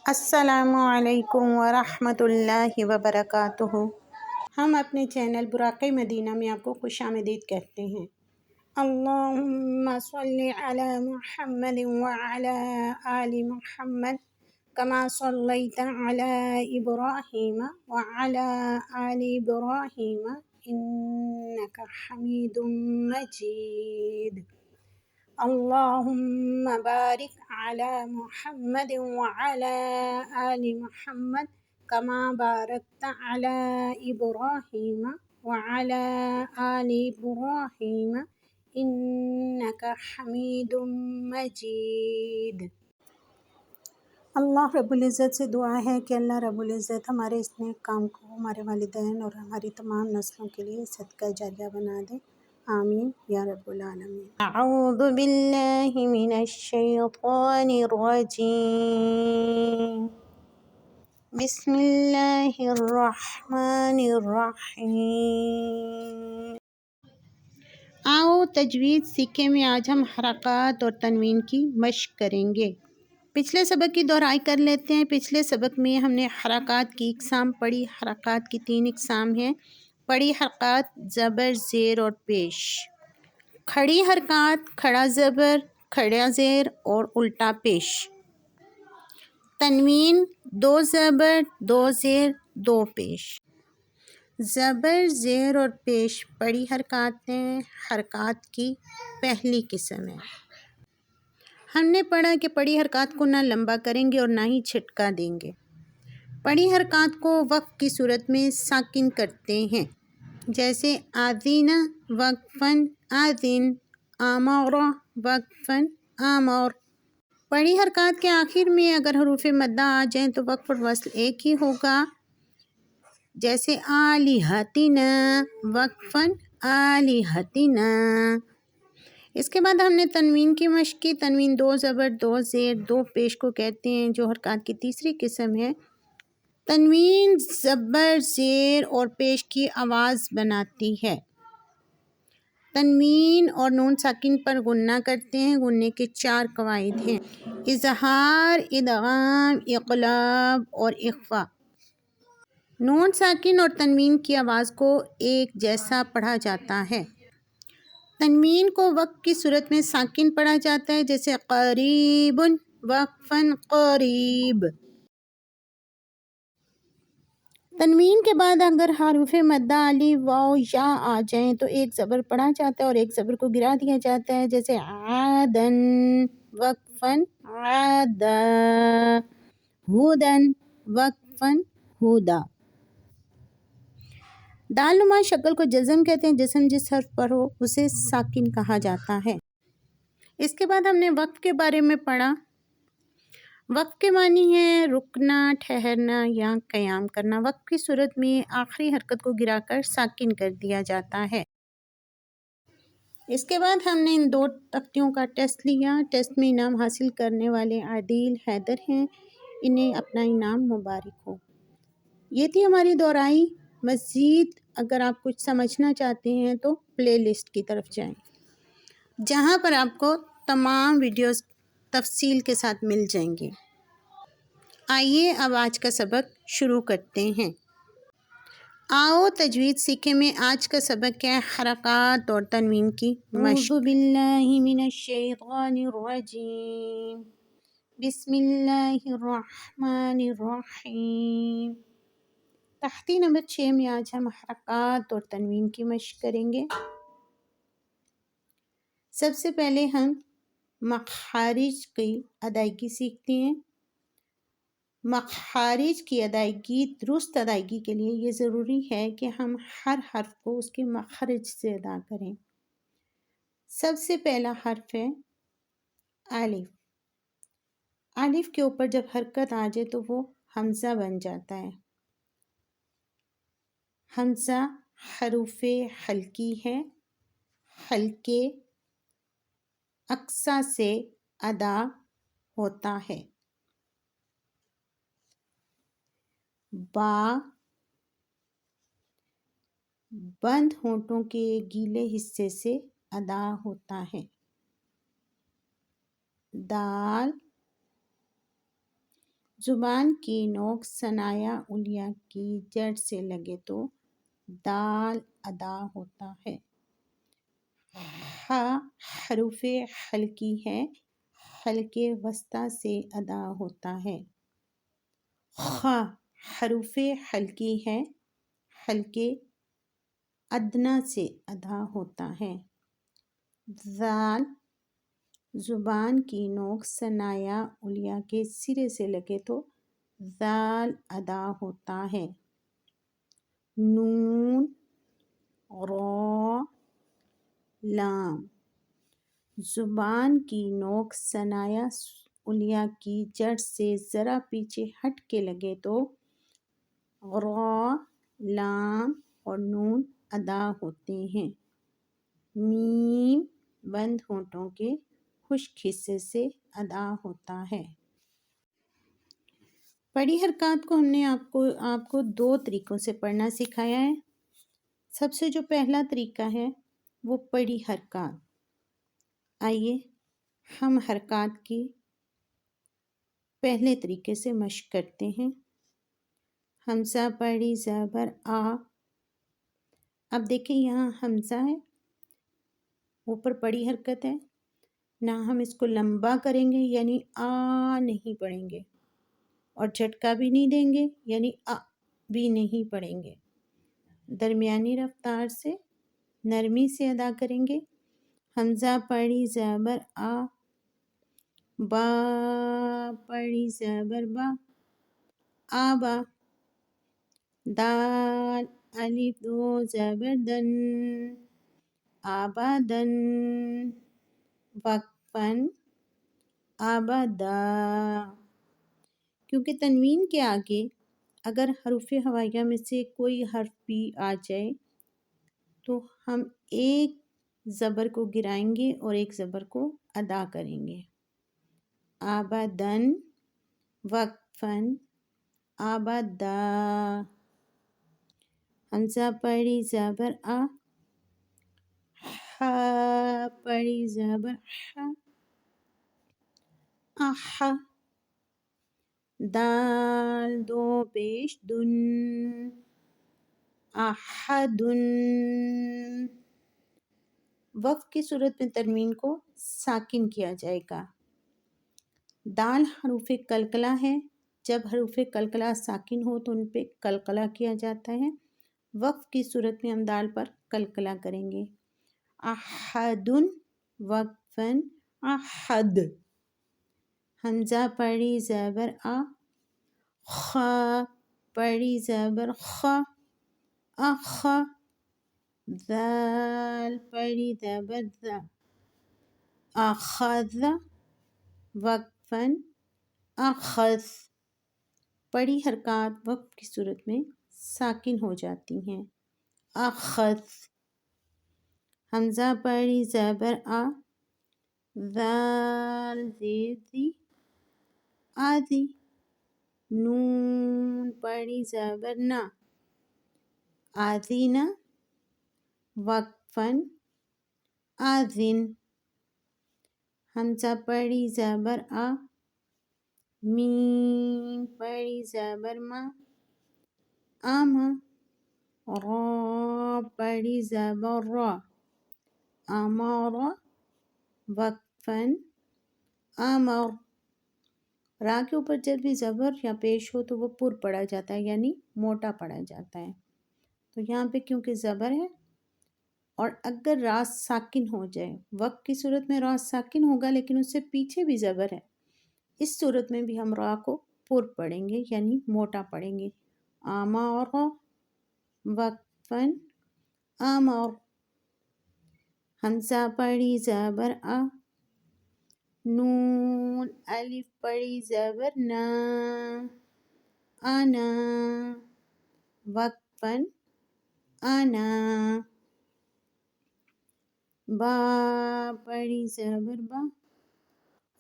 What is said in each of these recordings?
السلام علیکم ورحمۃ اللہ وبرکاتہ۔ ہم اپنے چینل براق مدینہ میں آپ کو خوش آمدید کہتے ہیں۔ اللہم صلی علی محمد وعلی آل محمد کما صلیت علی ابراہیم وعلی آل ابراہیم انک حمید مجید۔ اللہم بارک علی محمد وعلی آل محمد کما بارکت علی ابراہیم وعلی آل ابراہیم انک حمید مجید۔ اللہ رب العزت سے دعا ہے کہ اللہ رب العزت ہمارے اس نیک کام کو ہمارے والدین اور ہماری تمام نسلوں کے لیے صدقہ جاریہ بنا دے، آمین یا رب العالمین۔ اعوذ باللہ من الشیطان الرجیم، بسم اللہ الرحمن الرحیم۔ آؤ تجوید سیکھیں میں آج ہم حرکات اور تنوین کی مشق کریں گے۔ پچھلے سبق کی دہرائی کر لیتے ہیں۔ پچھلے سبق میں ہم نے حرکات کی اقسام پڑھی۔ حرکات کی 3 اقسام ہیں۔ پڑھی حرکات زبر، زیر اور پیش۔ کھڑی حرکات کھڑا زبر، کھڑا زیر اور الٹا پیش۔ تنوین 2 زبر، 2 زیر، 2 پیش۔ زبر، زیر اور پیش پڑھی حرکاتیں حرکات کی پہلی قسم ہے۔ ہم نے پڑھا کہ پڑھی حرکات کو نہ لمبا کریں گے اور نہ ہی چھٹکا دیں گے۔ پڑھی حرکات کو وقف کی صورت میں ساکن کرتے ہیں، جیسے آذین وقفاً آذن، آمر وقفاً آمر۔ پڑھی حرکات کے آخر میں اگر حروف مدہ آ جائیں تو وقف اور وصل ایک ہی ہوگا، جیسے آلہتنا وقفاً آلہتنا۔ اس کے بعد ہم نے تنوین کی مشق کی۔ تنوین 2 زبر، 2 زیر، 2 پیش کو کہتے ہیں، جو حرکات کی تیسری قسم ہے۔ تنوین زبر، زیر اور پیش کی آواز بناتی ہے۔ تنوین اور نون ساکن پر غنہ کرتے ہیں۔ غنے کے 4 قواعد ہیں: اظہار، ادغام، اقلاب اور اخفاء۔ نون ساکن اور تنوین کی آواز کو ایک جیسا پڑھا جاتا ہے۔ تنوین کو وقف کی صورت میں ساکن پڑھا جاتا ہے، جیسے قریب وقفاً قریب۔ تنوین کے بعد اگر حروف مدہ الف، واو، یا آ جائیں تو ایک زبر پڑھا جاتا ہے اور ایک زبر کو گرا دیا جاتا ہے، جیسے عادن وقفاً عادا، ہودن وقفاً ہودا۔ دال نما شکل کو جزم کہتے ہیں۔ جزم جس حرف پر ہو اسے ساکن کہا جاتا ہے۔ اس کے بعد ہم نے وقف کے بارے میں پڑھا۔ وقف کے معنی ہے رکنا، ٹھہرنا یا قیام کرنا۔ وقف کی صورت میں آخری حرکت کو گرا کر ساکن کر دیا جاتا ہے۔ اس کے بعد ہم نے ان 2 تختیوں کا ٹیسٹ لیا۔ ٹیسٹ میں انعام حاصل کرنے والے عادل حیدر ہیں، انہیں اپنا انعام مبارک ہو۔ یہ تھی ہماری دہرائی۔ مزید اگر آپ کچھ سمجھنا چاہتے ہیں تو پلے لسٹ کی طرف جائیں، جہاں پر آپ کو تمام ویڈیوز تفصیل کے ساتھ مل جائیں گے۔ آئیے اب آج کا سبق شروع کرتے ہیں۔ آؤ تجوید سیکھیں میں آج کا سبق ہے حرکات اور تنوین کی مشق۔ اعوذ باللہ من الشیطان الرجیم، بسم اللہ الرحمن الرحیم۔ تختی نمبر 6 میں آج ہم حرکات اور تنوین کی مشق کریں گے۔ سب سے پہلے ہم مخارج کی ادائیگی سیکھتے ہیں۔ مخارج کی ادائیگی، درست ادائیگی کے لیے یہ ضروری ہے کہ ہم ہر حرف کو اس کے مخرج سے ادا کریں۔ سب سے پہلا حرف ہے الف۔ الف کے اوپر جب حرکت آ جائے تو وہ حمزہ بن جاتا ہے۔ حمزہ حروف حلقی ہے، حلقے اقصا سے ادا ہوتا ہے۔ با بند ہونٹوں کے گیلے حصے سے ادا ہوتا ہے۔ دال زبان کی نوک ثنایا علیہ کی جڑ سے لگے تو دال ادا ہوتا ہے۔ ح حروف حلقی ہے، حلقے وسطی سے ادا ہوتا ہے۔ خ حروف حلقی ہے، حلقے ادنیٰ سے ادا ہوتا ہے۔ ذال زبان کی نوک ثنایا علیہ کے سرے سے لگے تو ذال ادا ہوتا ہے۔ نون را لام زبان کی نوک ثنایا علیہ کی جڑ سے ذرا پیچھے ہٹ کے لگے تو را لام اور نون ادا ہوتے ہیں۔ میم بند ہونٹوں کے خشک حصے سے ادا ہوتا ہے۔ پڑھی حرکات کو ہم نے آپ کو 2 طریقوں سے پڑھنا سکھایا ہے۔ سب سے جو پہلا طریقہ ہے وہ پڑھی حرکات۔ آئیے ہم حرکات کی پہلے طریقے سے مشق کرتے ہیں۔ حمزہ پڑھی زبر آ۔ اب دیکھیں یہاں حمزہ ہے، اوپر پڑھی حرکت ہے، نہ ہم اس کو لمبا کریں گے یعنی آ نہیں پڑھیں گے، اور جھٹکا بھی نہیں دیں گے یعنی آ بھی نہیں پڑھیں گے، درمیانی رفتار سے نرمی سے ادا کریں گے۔ حمزہ پڑھی زبر آ، با پڑھی زبر با، آبا، دال الف 2 زبر دن، آبادن، وقفاً آبادا۔ کیونکہ تنوین کے آگے اگر حروف ہوائیہ میں سے کوئی حرف بھی آ جائے تو ہم ایک زبر کو گرائیں گے اور ایک زبر کو ادا کریں گے۔ آبادن، وقفاً آبادا۔ حمزہ پڑھی زبر آ، ح پڑھی زبر ح، اح، دال 2 پیش دن، احدن۔ وقف کی صورت میں تنوین کو ساکن کیا جائے گا۔ دال حروف قلقلہ ہے، جب حروف قلقلہ ساکن ہو تو ان پہ قلقلہ کیا جاتا ہے۔ وقف کی صورت میں ہم دال پر قلقلہ کریں گے۔ احدن، وقفاً احد۔ حمزہ پڑھی زبر آ، خ پڑھی زبر خ، اخ، ذال پڑھی زبر ذ، اخذ، وقفاً اخذ۔ پڑھی حرکات وقف کی صورت میں ساکن ہو جاتی ہیں۔ اخذ۔ حمزہ پڑھی زبر آ، ذال زیر ذی، آذی، نون پڑھی زبر نا، آذینہ، وقفاً آذن۔ حمزہ پڑھی زبر آ، میم پڑھی زبر ما، آما، را پڑھی زبر را، آمارا، وقفاً آمر۔ را کے اوپر جب بھی زبر یا پیش ہو تو وہ پر پڑھا جاتا ہے یعنی موٹا پڑھا جاتا ہے، تو یہاں پہ کیونکہ زبر ہے اور اگر را ساکن ہو جائے، وقف کی صورت میں را ساکن ہوگا لیکن اس سے پیچھے بھی زبر ہے، اس صورت میں بھی ہم را کو پر پڑھیں گے یعنی موٹا پڑھیں گے۔ آمارا، وقفاً آمر۔ حمزہ پڑھی زبر آ، نون الف پڑھی زبر نا، آنا، وقفاً آنا۔ با پڑھی زبر با،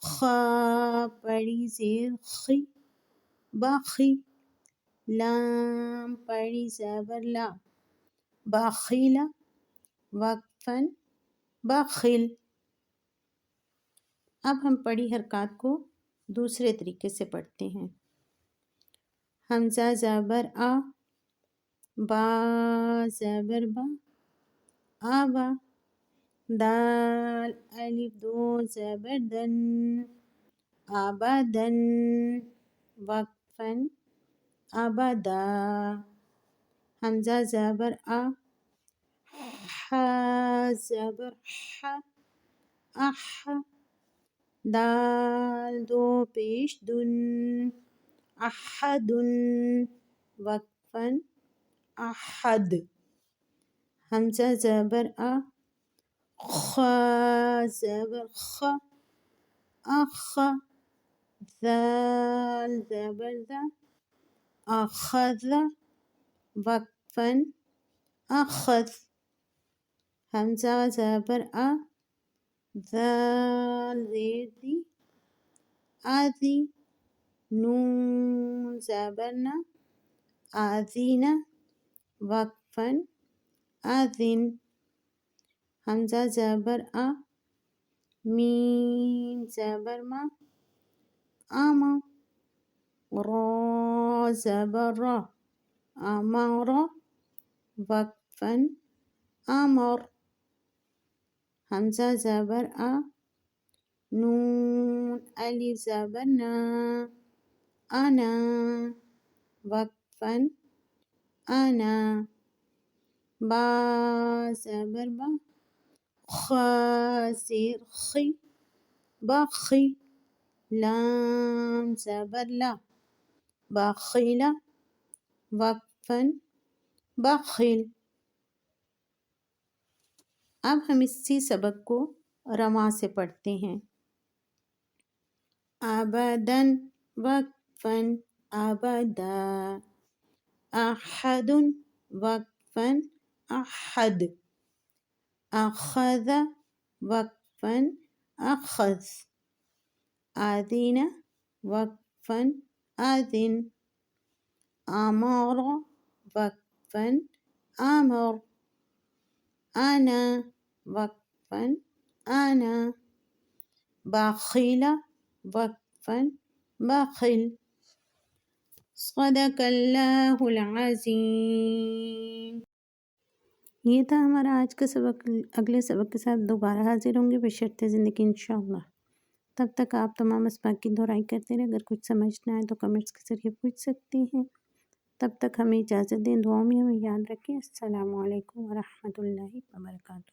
خا پڑھی زیر خی، باخی، لام پڑھی زبر لا، باخیلا، وقفاً باخل۔ اب ہم پڑھی حرکات کو دوسرے طریقے سے پڑھتے ہیں۔ حمزہ زبر آ، با زبر با، آبا. دال الف دو زبر دن، آبدن. وقفاً آبدا. حمزہ زبر آ، حا زبر حا، اح. دال دو پیش دن، احدن. وقفاً احد. حمزہ زبر آ، خا زبر خا، اخ. ذال زبر ذا، أخذ. وقفاً أخذ. حمزہ زبر آ، ذال زیر دی، آذی. نون زبر نا، آذین. وقفاً آذن. حمزہ زبر آ، میم زبر ما، آما. را زبر را، آمر. وقفاً آمر. حمزہ زبر آ، نون الف زبر نا، أنا. وقفاً أنا. با زبر با، خا زیر خی، بخی. لام زبر لا، بخیل. وقفاً بخیل. اب ہم اسی سبق کو رواں سے پڑھتے ہیں. ابداً. وقفاً ابدا. احد. وقفاً احد. اخذ. وقفاً اخذ. آذین. وقفاً آذن. آمر. وقفاً آمر. أنا. وقفاً أنا. بخیل. وقفاً بخل. صدق اللہ العظیم. یہ تھا ہمارا آج کا سبق. اگلے سبق کے ساتھ دوبارہ حاضر ہوں گے بشرط زندگی انشاءاللہ. تب تک آپ تمام اسباق کی دہرائی کرتے رہیں. اگر کچھ سمجھ نہ آئے تو کمنٹس کے ذریعے پوچھ سکتے ہیں. تب تک ہمیں اجازت دیں. دعاؤں میں ہمیں یاد رکھیں. السلام علیکم ورحمۃ اللہ وبرکاتہ.